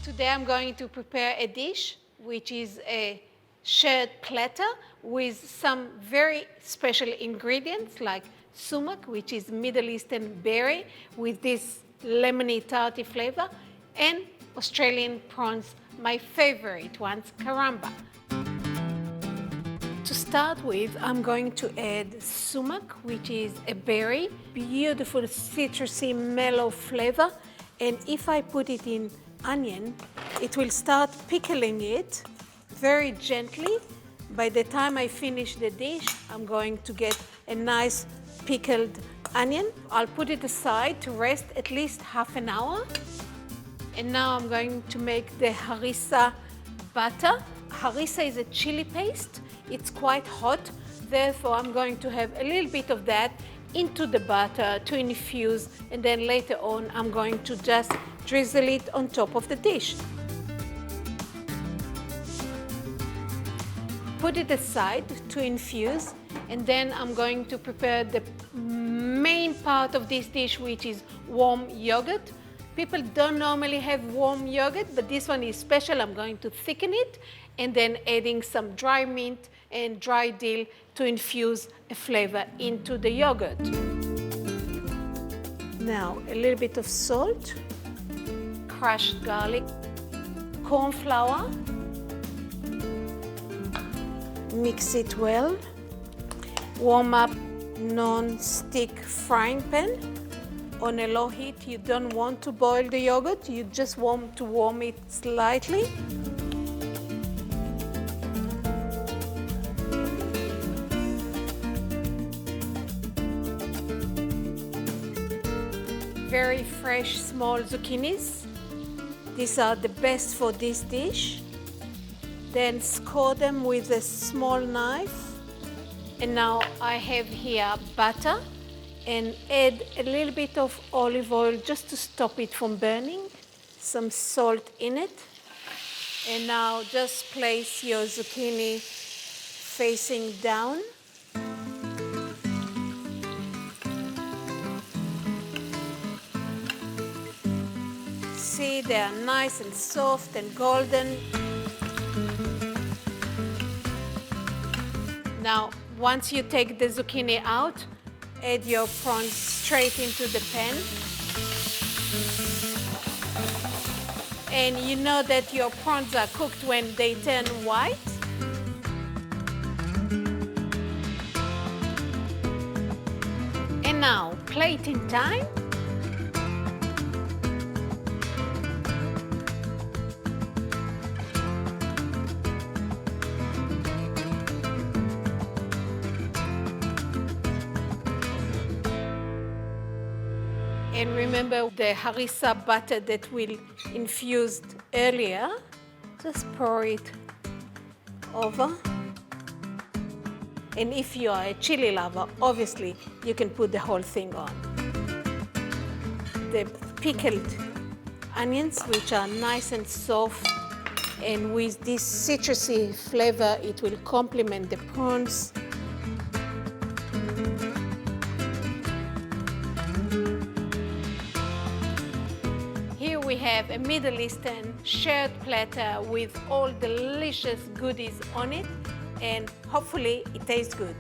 Today I'm going to prepare a dish which is a shared platter with some very special ingredients like sumac, which is Middle Eastern berry with this lemony tarty flavor, and Australian prawns, my favorite ones, caramba. To start with, I'm going to add sumac, which is a berry, beautiful citrusy mellow flavor, and if I put it in onion, it will start pickling it very gently. By the time I finish the dish, I'm going to get a nice pickled onion. I'll put it aside to rest at least half an hour. And now I'm going to make the harissa butter. Harissa is a chili paste. It's quite hot, therefore I'm going to have a little bit of that into the butter to infuse, and then later on I'm going to just drizzle it on top of the dish. Put it aside to infuse, and then I'm going to prepare the main part of this dish, which is warm yogurt. People don't normally have warm yogurt, but this one is special. I'm going to thicken it and then adding some dry mint and dry dill to infuse a flavor into the yogurt. Now, a little bit of salt, crushed garlic, cornflour, mix it well, warm up non-stick frying pan on a low heat. You don't want to boil the yogurt, you just want to warm it slightly. Very fresh small zucchinis. These are the best for this dish. Then score them with a small knife. And now I have here butter, and add a little bit of olive oil just to stop it from burning. Some salt in it. And now just place your zucchini facing down. See, they are nice and soft and golden. Now, once you take the zucchini out, add your prawns straight into the pan. And you know that your prawns are cooked when they turn white. And now, plating time. And remember the harissa butter that we infused earlier. Just pour it over. And if you are a chili lover, obviously you can put the whole thing on. The pickled onions, which are nice and soft, and with this citrusy flavor, it will complement the prawns. We have a Middle Eastern shared platter with all delicious goodies on it, and hopefully it tastes good.